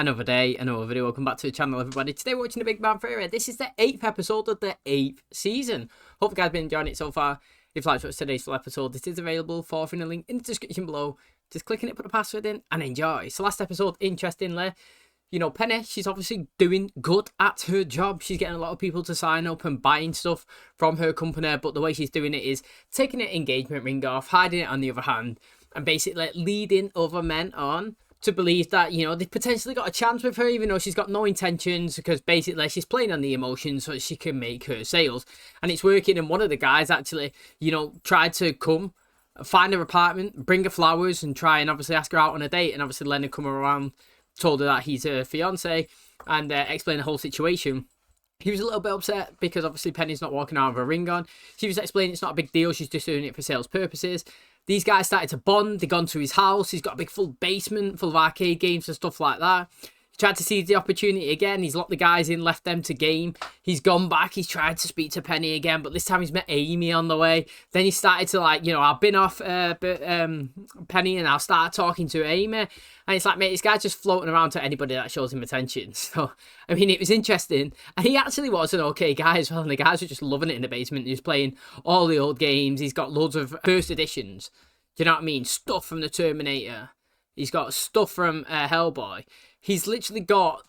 Another day, another video. Welcome back to the channel, everybody. Today we're watching The Big Bang Theory. This is the 8th episode of the 8th season. Hope you guys have been enjoying it so far. If you like what's today's full episode, it is available for a link in the description below. Just click on it, put the password in, and enjoy. So last episode, interestingly, you know, Penny, she's obviously doing good at her job. She's getting a lot of people to sign up and buying stuff from her company, but the way she's doing it is taking an engagement ring off, hiding it on the other hand, and basically leading other men on to believe that, you know, they've potentially got a chance with her, even though she's got no intentions, because basically she's playing on the emotions so she can make her sales. And it's working, and one of the guys actually, you know, tried to come, find her apartment, bring her flowers, and try and obviously ask her out on a date, and obviously Leonard come around, told her that he's her fiance, and explained the whole situation. He was a little bit upset because obviously Penny's not walking around with a ring on. She was explaining it's not a big deal, she's just doing it for sales purposes. These guys started to bond. They've gone to his house. He's got a big full basement full of arcade games and stuff like that. He tried to seize the opportunity again. He's locked the guys in, left them to game. He's gone back. He's tried to speak to Penny again, but this time he's met Amy on the way. Then he started to, like, you know, I'll bin off Penny and I'll start talking to Amy. And it's like, mate, this guy's just floating around to anybody that shows him attention. So, I mean, it was interesting. And he actually was an okay guy as well. And the guys were just loving it in the basement. He was playing all the old games. He's got loads of first editions. Do you know what I mean? Stuff from the Terminator. He's got stuff from Hellboy. He's literally got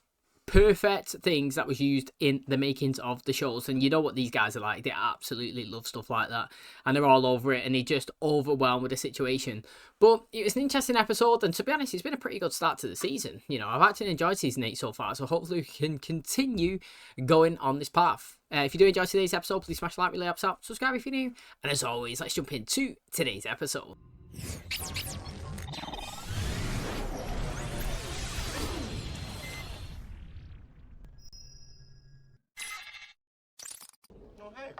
perfect things that was used in the makings of the shows. And you know what these guys are like. They absolutely love stuff like that. And they're all over it. And they're just overwhelmed with the situation. But it was an interesting episode. And to be honest, it's been a pretty good start to the season. You know, I've actually enjoyed season 8 so far. So hopefully we can continue going on this path. If you do enjoy today's episode, please smash the like, really helps out. Subscribe if you're new. And as always, let's jump into today's episode. Oh, hey.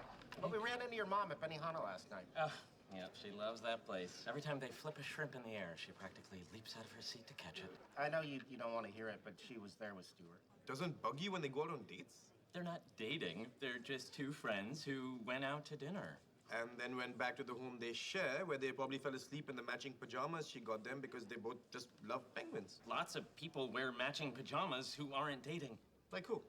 But we ran into your mom at Benihana last night. Yep, she loves that place. Every time they flip a shrimp in the air, she practically leaps out of her seat to catch it. I know you don't want to hear it, but she was there with Stuart. Doesn't bug you when they go out on dates? They're not dating. They're just two friends who went out to dinner. And then went back to the home they share, where they probably fell asleep in the matching pajamas she got them because they both just love penguins. Lots of people wear matching pajamas who aren't dating. Like who?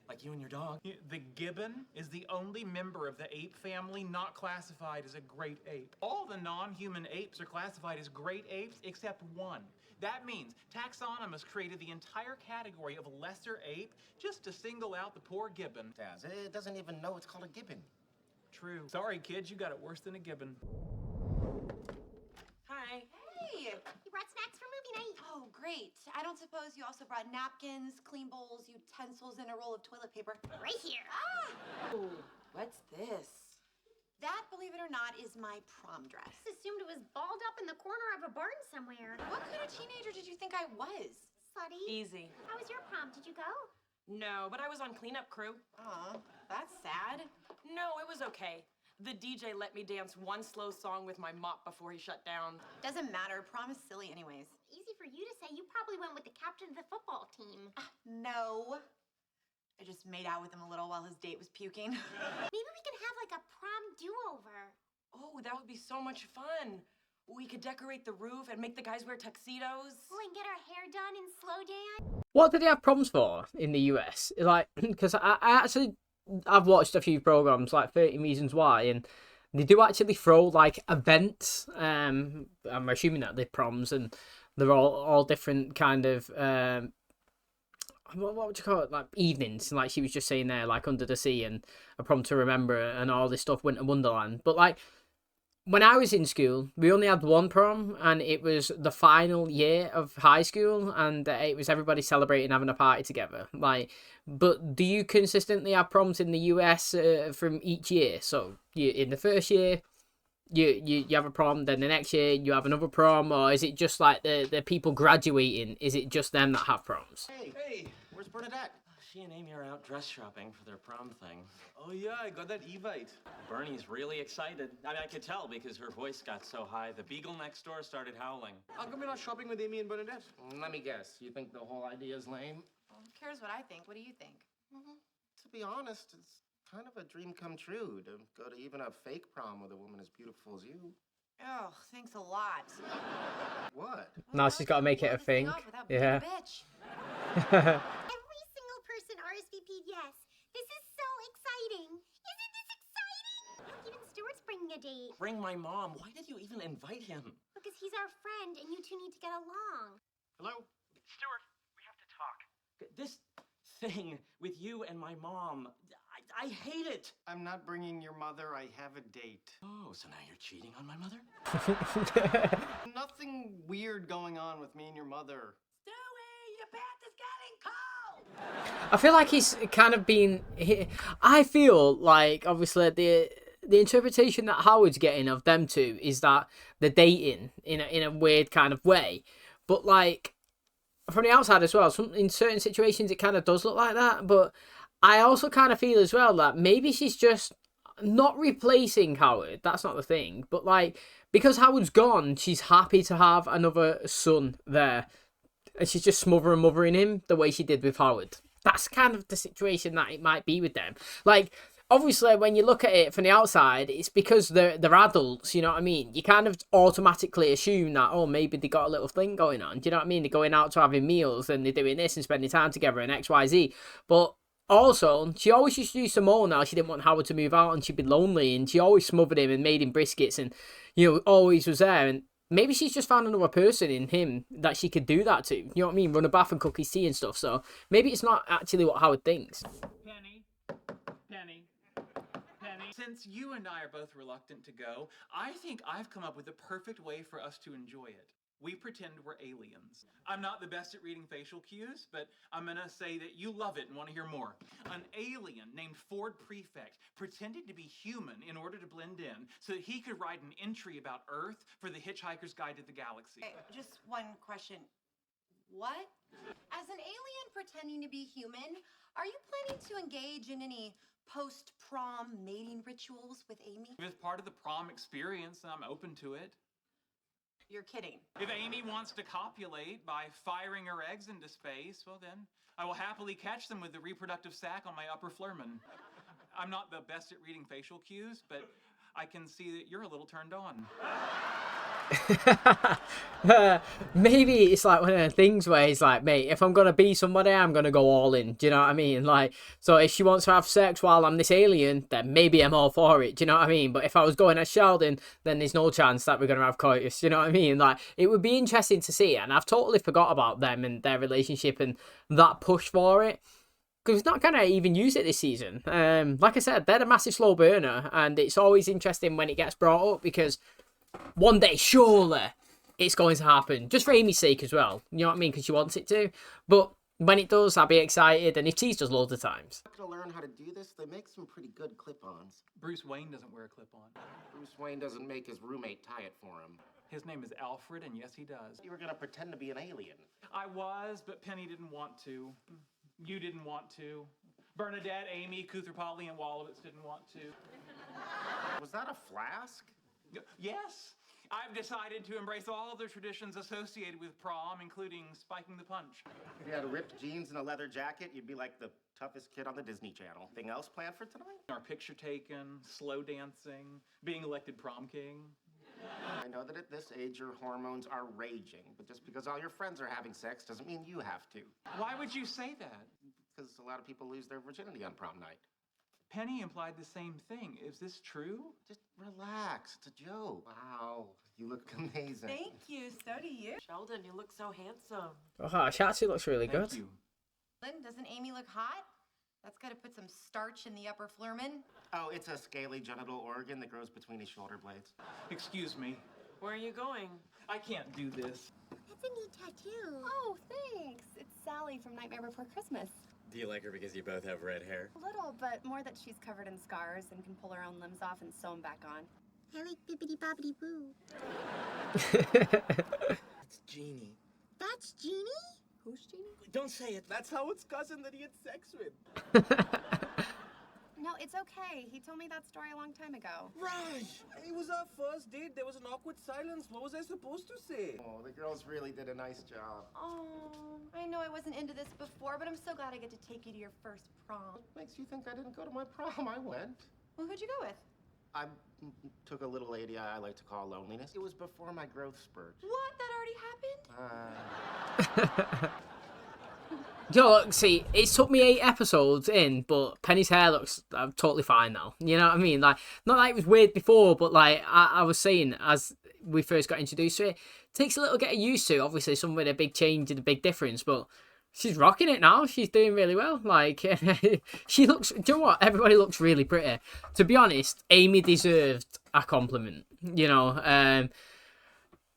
Like you and your dog. The gibbon is the only member of the ape family not classified as a great ape. All the non-human apes are classified as great apes except one. That means Taxonomists created the entire category of lesser ape just to single out the poor gibbon. Daz, it doesn't even know it's called a gibbon. True. Sorry, kids, you got it worse than a gibbon. Hi. Hey, you brought snacks for movie night. Oh, great. I don't suppose you also brought napkins, clean bowls, utensils, and a roll of toilet paper. Right here. Ah! Ooh, what's this? That, believe it or not, is my prom dress. Just assumed it was balled up in the corner of a barn somewhere. What kind of teenager did you think I was? Slutty. Easy. How was your prom? Did you go? No, but I was on cleanup crew. Aw, that's sad. No, it was okay. The DJ let me dance one slow song with my mop before he shut down. Doesn't matter. Prom is silly anyways. Easy for you to say. You probably went with the captain of the football team. No. I just made out with him a little while his date was puking. Maybe we can have like a prom do-over. Oh, that would be so much fun. We could decorate the roof and make the guys wear tuxedos. Oh, and get our hair done in slow dance. What do they have proms for in the US? Like, because I've watched a few programs like 13 Reasons Why, and they do actually throw like events. I'm assuming that they're proms, and they're all different kind of what would you call it, like evenings, like she was just saying there, like Under the Sea and A Prom to Remember and all this stuff, Winter Wonderland. But like when I was in school, we only had one prom, and it was the final year of high school, and it was everybody celebrating, having a party together. Like, but do you consistently have proms in the US from each year? So in the first year, you have a prom, then the next year you have another prom, or is it just like the people graduating? Is it just them that have proms? Hey, where's Bernadette? She and Amy are out dress shopping for their prom thing. Oh yeah, I got that Evite. Bernie's really excited. I mean, I could tell because her voice got so high. The beagle next door started howling. How come you're not shopping with Amy and Bernadette? Let me guess. You think the whole idea is lame? Well, who cares what I think? What do you think? To be honest, it's kind of a dream come true to go to even a fake prom with a woman as beautiful as you. Oh, thanks a lot. What? Now she's got to make it a thing. Yeah. Bitch. Every single person RSVP'd yes. This is so exciting. Isn't this exciting? Even Stuart's bringing a date. Bring my mom. Why did you even invite him? Because he's our friend and you two need to get along. Hello? Stuart, we have to talk. This thing with you and my mom, I hate it. I'm not bringing your mother. I have a date. Oh, so now you're cheating on my mother? Nothing weird going on with me and your mother. Stewie, your bath is getting cold. I feel like he's kind of been. I feel like obviously the interpretation that Howard's getting of them two is that they're dating in a weird kind of way, but like from the outside as well, in certain situations it kind of does look like that. But I also kind of feel as well that maybe she's just not replacing Howard. That's not the thing, but like because Howard's gone, she's happy to have another son there. And she's just mothering him the way she did with Howard. That's kind of the situation that it might be with them. Like, obviously, when you look at it from the outside, it's because they're adults, you know what I mean? You kind of automatically assume that, oh, maybe they got a little thing going on. Do you know what I mean? They're going out to having meals and they're doing this and spending time together and X, Y, Z. But also, she always used to do some more now. She didn't want Howard to move out and she'd be lonely. And she always smothered him and made him briskets and, you know, always was there. And maybe she's just found another person in him that she could do that to. You know what I mean? Run a bath and cook his tea and stuff. So maybe it's not actually what Howard thinks. Penny. Since you and I are both reluctant to go, I think I've come up with the perfect way for us to enjoy it. We pretend we're aliens. I'm not the best at reading facial cues, but I'm gonna say that you love it and want to hear more. An alien named Ford Prefect pretended to be human in order to blend in so that he could write an entry about Earth for the Hitchhiker's Guide to the Galaxy. Okay, just one question. What? As an alien pretending to be human, are you planning to engage in any post-prom mating rituals with Amy? If it's part of the prom experience, I'm open to it. You're kidding. If Amy wants to copulate by firing her eggs into space, well then, I will happily catch them with the reproductive sac on my upper flurman. I'm not the best at reading facial cues, but I can see that you're a little turned on. Maybe it's like one of the things where he's like, mate, if I'm gonna be somebody, I'm gonna go all in. Do you know what I mean? Like, so if she wants to have sex while I'm this alien, then maybe I'm all for it. Do you know what I mean? But if I was going as Sheldon, then there's no chance that we're gonna have coitus. Do you know what I mean? Like, it would be interesting to see. And I've totally forgot about them and their relationship and that push for it. Because he's not going to even use it this season. Like I said, they're a massive slow burner. And it's always interesting when it gets brought up because one day, surely, it's going to happen. Just for Amy's sake as well. You know what I mean? Because she wants it to. But when it does, I'll be excited. And if teased does loads of times. I'm gonna learn how to do this. They make some pretty good clip-ons. Bruce Wayne doesn't wear a clip-on. Bruce Wayne doesn't make his roommate tie it for him. His name is Alfred, and yes, he does. You were gonna pretend to be an alien. I was, but Penny didn't want to. You didn't want to. Bernadette, Amy, Kutherpotli, and Wolowitz didn't want to. Was that a flask? Yes. I've decided to embrace all the traditions associated with prom, including spiking the punch. If you had ripped jeans and a leather jacket, you'd be like the toughest kid on the Disney Channel. Anything else planned for tonight? Our picture taken, slow dancing, being elected prom king. I know that at this age your hormones are raging, but just because all your friends are having sex doesn't mean you have to. Why would you say that? Because a lot of people lose their virginity on prom night. Penny implied the same thing. Is this true? Just relax. It's a joke. Wow, you look amazing. Thank you. So do you. Sheldon, you look so handsome. Oh, she actually looks really good. Thank you. Lynn, doesn't Amy look hot? That's got to put some starch in the upper flurman. Oh, it's a scaly genital organ that grows between his shoulder blades. Excuse me. Where are you going? I can't do this. That's a neat tattoo. Oh, thanks. It's Sally from Nightmare Before Christmas. Do you like her because you both have red hair? A little, but more that she's covered in scars and can pull her own limbs off and sew them back on. I like bibbidi bobbidi boo. It's Jeannie. That's Jeannie? Who's Jeannie? Don't say it. That's Howard's cousin that he had sex with. No, it's okay. He told me that story a long time ago. Right. It was our first date. There was an awkward silence. What was I supposed to say? Oh, the girls really did a nice job. Oh, I know I wasn't into this before, but I'm so glad I get to take you to your first prom. What makes you think I didn't go to my prom? I went. Well, who'd you go with? I took a little lady I like to call loneliness. It was before my growth spurt. What? That already happened? Yo, look, see, it took me 8 episodes in, but Penny's hair looks totally fine now. You know what I mean? Like, not like it was weird before, but like I was saying, as we first got introduced to it, takes a little getting used to. Obviously, some with a big change and a big difference, but she's rocking it now. She's doing really well. Like, she looks, do you know what? Everybody looks really pretty. To be honest, Amy deserved a compliment. You know,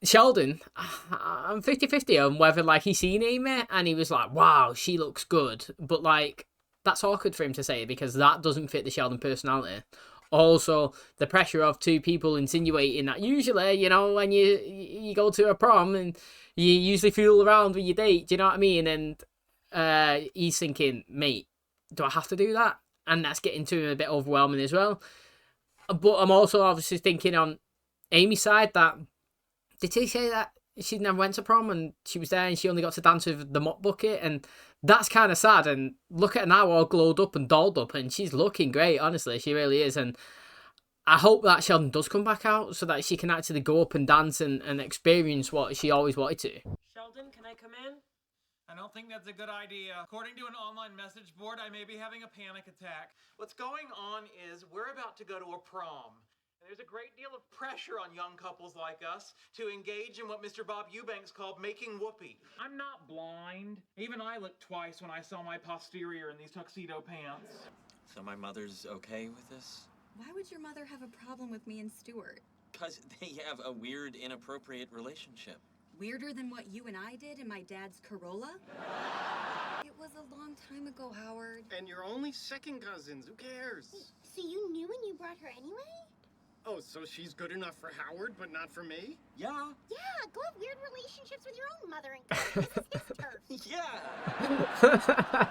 Sheldon, I'm 50-50 on whether, like, he seen Amy and he was like, wow, she looks good. But, like, that's awkward for him to say because that doesn't fit the Sheldon personality. Also, the pressure of two people insinuating that usually, you know, when you go to a prom and you usually fool around with your date, do you know what I mean? And he's thinking, mate, do I have to do that? And that's getting to him a bit overwhelming as well. But I'm also obviously thinking on Amy's side that, did he say that she never went to prom and she was there and she only got to dance with the mop bucket? And that's kind of sad. And look at her now all glowed up and dolled up and she's looking great, honestly. She really is. And I hope that Sheldon does come back out so that she can actually go up and dance and experience what she always wanted to. Sheldon, can I come in? I don't think that's a good idea. According to an online message board, I may be having a panic attack. What's going on is we're about to go to a prom. And there's a great deal of pressure on young couples like us to engage in what Mr. Bob Eubanks called making whoopee. I'm not blind. Even I looked twice when I saw my posterior in these tuxedo pants. So my mother's okay with this? Why would your mother have a problem with me and Stuart? Because they have a weird, inappropriate relationship. Weirder than what you and I did in my dad's Corolla? It was a long time ago, Howard. And you're only second cousins. Who cares? So you knew when you brought her anyway? Oh, so she's good enough for Howard, but not for me? Yeah. Yeah, go have weird relationships with your own mother and cousin. This is his turf.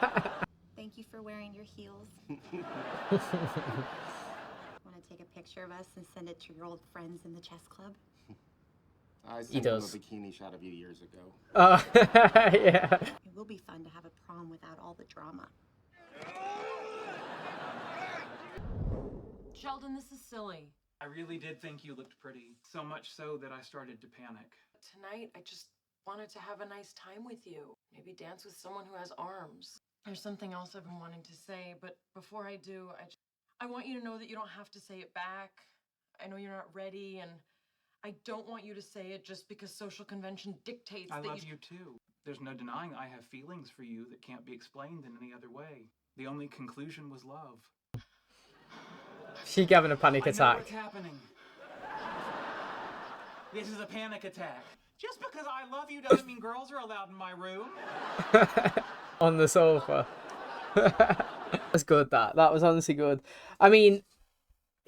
Yeah. Thank you for wearing your heels. Want to take a picture of us and send it to your old friends in the chess club? I sent him a bikini shot of you years ago. Yeah. It will be fun to have a prom without all the drama. Sheldon, this is silly. I really did think you looked pretty. So much so that I started to panic. Tonight, I just wanted to have a nice time with you. Maybe dance with someone who has arms. There's something else I've been wanting to say, but before I do, I want you to know that you don't have to say it back. I know you're not ready, and I don't want you to say it just because social convention dictates I that love you too. There's no denying I have feelings for you that can't be explained in any other way. The only conclusion was love. She having a panic I know attack. what's happening. This is a panic attack. Just because I love you doesn't mean girls are allowed in my room. On the sofa. That's good, that was honestly good. I mean,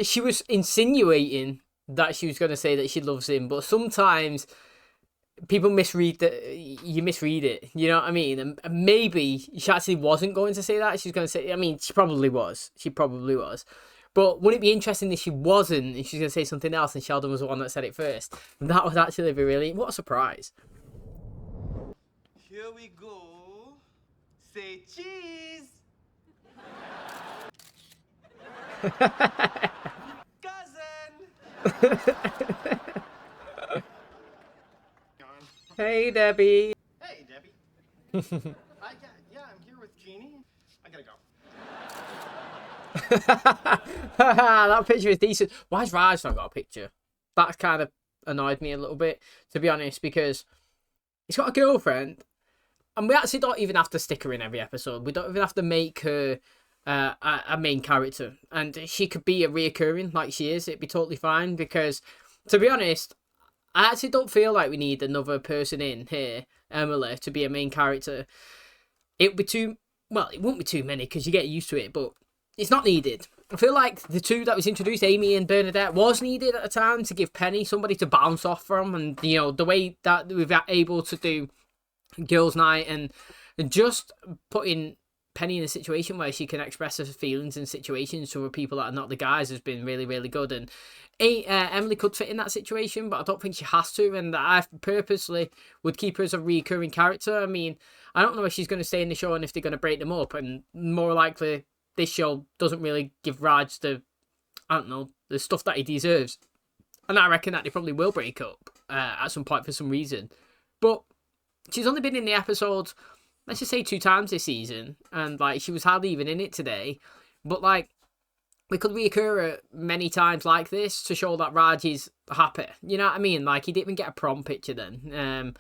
she was insinuating that she was going to say that she loves him, but sometimes people misread you misread it, you know what I mean? And maybe she actually wasn't going to say that. She was going to say, I mean, she probably was, but wouldn't it be interesting if she wasn't and she's going to say something else and Sheldon was the one that said it first? That would actually be really, what a surprise. Here we go. Say cheese. Cousin. Hey, Debbie. Hey, Debbie. Yeah, I'm here with Jeannie. I gotta go. That picture is decent. Why's Raj not got a picture? That kind of annoyed me a little bit, to be honest, because he's got a girlfriend, and we actually don't even have to stick her in every episode. We don't even have to make her a main character, and she could be a reoccurring like she is. It'd be totally fine, because, to be honest, I actually don't feel like we need another person in here, Emily, to be a main character. It would be too... Well, it won't be too many, because you get used to it, but it's not needed. I feel like the two that was introduced, Amy and Bernadette, was needed at the time to give Penny somebody to bounce off from, and, you know, the way that we've been able to do Girls' Night and just putting Penny in a situation where she can express her feelings and situations to people that are not the guys has been really, really good. And Emily could fit in that situation, but I don't think she has to, and I purposely would keep her as a recurring character. I mean, I don't know if she's going to stay in the show and if they're going to break them up, and more likely this show doesn't really give Raj the, I don't know, the stuff that he deserves. And I reckon that they probably will break up at some point for some reason. But she's only been in the episode let's just say 2 times this season, and like she was hardly even in it today. But like, we could reoccur it many times like this to show that Raj is happy. You know what I mean? Like, he didn't even get a prom picture then.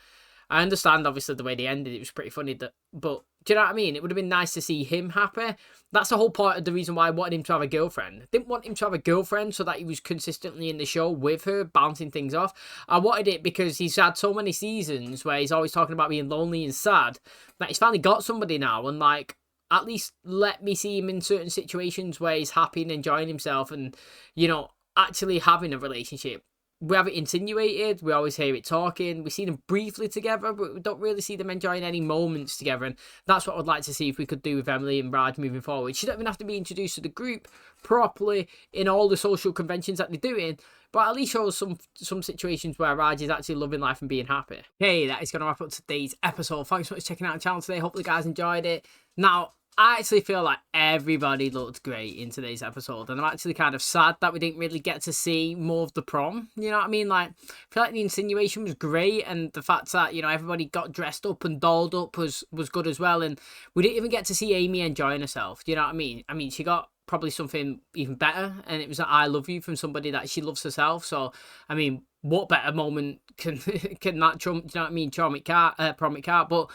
I understand, obviously, the way they ended. It was pretty funny. But do you know what I mean? It would have been nice to see him happy. That's the whole part of the reason why I wanted him to have a girlfriend. I didn't want him to have a girlfriend so that he was consistently in the show with her, bouncing things off. I wanted it because he's had so many seasons where he's always talking about being lonely and sad that he's finally got somebody now. And, like, at least let me see him in certain situations where he's happy and enjoying himself and, you know, actually having a relationship. We have it insinuated, we always hear it talking, we see them briefly together, but we don't really see them enjoying any moments together, and that's what I'd like to see if we could do with Emily and Raj moving forward. She don't even have to be introduced to the group properly in all the social conventions that they're doing, but at least show us some situations where Raj is actually loving life and being happy. Hey, that is going to wrap up today's episode. Thanks so much for checking out the channel today. Hopefully you guys enjoyed it. Now, I actually feel like everybody looked great in today's episode, and I'm actually kind of sad that we didn't really get to see more of the prom. You know what I mean? Like, I feel like the insinuation was great, and the fact that, you know, everybody got dressed up and dolled up was good as well, and we didn't even get to see Amy enjoying herself. Do you know what I mean? I mean, she got probably something even better, and it was an I love you from somebody that she loves herself. So, I mean, what better moment can that trump? Do you know what I mean? Prom it can't. But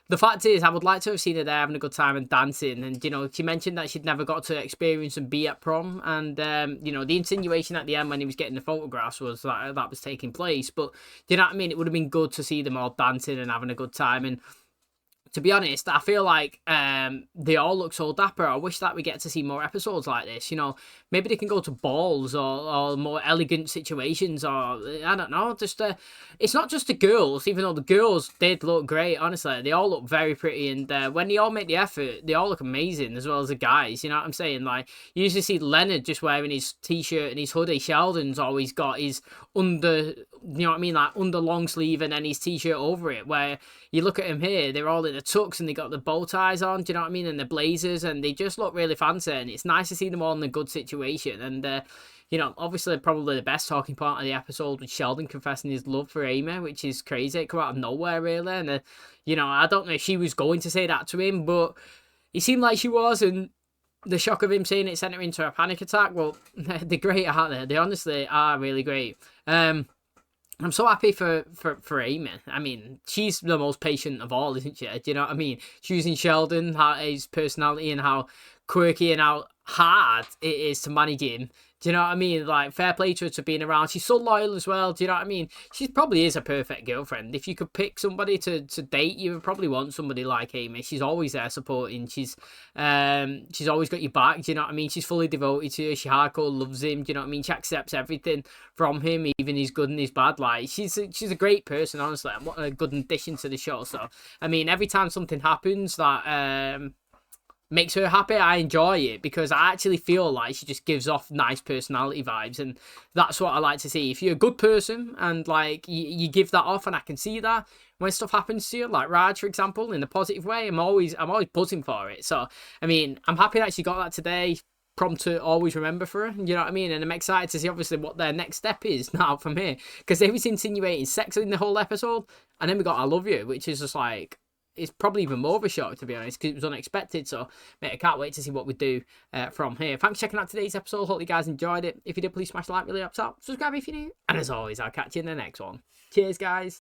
the fact is, I would like to have seen her there having a good time and dancing. And, you know, she mentioned that she'd never got to experience and be at prom. And, you know, the insinuation at the end when he was getting the photographs was that was taking place. But, you know what I mean? It would have been good to see them all dancing and having a good time. And to be honest, I feel like they all look so dapper. I wish that we get to see more episodes like this. You know, maybe they can go to balls or more elegant situations, or I don't know. Just it's not just the girls, even though the girls did look great. Honestly, they all look very pretty, and when they all make the effort, they all look amazing as well as the guys. You know what I'm saying? Like, you usually see Leonard just wearing his t-shirt and his hoodie. Sheldon's always got his under, you know what I mean, like under long sleeve and then his t-shirt over it. Where you look at him here, they're all in the tux and they got the bow ties on, do you know what I mean, and the blazers, and they just look really fancy, and it's nice to see them all in a good situation. And you know, obviously probably the best talking part of the episode was Sheldon confessing his love for Amy, which is crazy. It came out of nowhere really, and you know, I don't know if she was going to say that to him, but it seemed like she was, and the shock of him saying it sent her into a panic attack. Well, they're great, aren't they? They honestly are really great. I'm so happy for Amy. I mean, she's the most patient of all, isn't she? Do you know what I mean? Choosing Sheldon, his personality, and how quirky and how hard it is to manage him. Do you know what I mean? Like, fair play to her to being around. She's so loyal as well. Do you know what I mean? She probably is a perfect girlfriend. If you could pick somebody to date, you would probably want somebody like Amy. She's always there supporting. She's always got your back. Do you know what I mean? She's fully devoted to you. She hardcore loves him. Do you know what I mean? She accepts everything from him, even his good and his bad. Like, she's a great person, honestly. And what a good addition to the show. So, I mean, every time something happens that makes her happy, I enjoy it, because I actually feel like she just gives off nice personality vibes, and that's what I like to see. If you're a good person and like you give that off, and I can see that when stuff happens to you, like Raj, for example, in a positive way, I'm always buzzing for it. So, I mean, I'm happy that she got that today. Prom to always remember for her, you know what I mean? And I'm excited to see obviously what their next step is now from here, because they was insinuating sex in the whole episode, and then we got I love you, which is just like, it's probably even more of a shock, to be honest, because it was unexpected. So, mate, I can't wait to see what we do from here. Thanks for checking out today's episode. Hope you guys enjoyed it. If you did, please smash the like, really helps out. Subscribe if you're new. And as always, I'll catch you in the next one. Cheers, guys.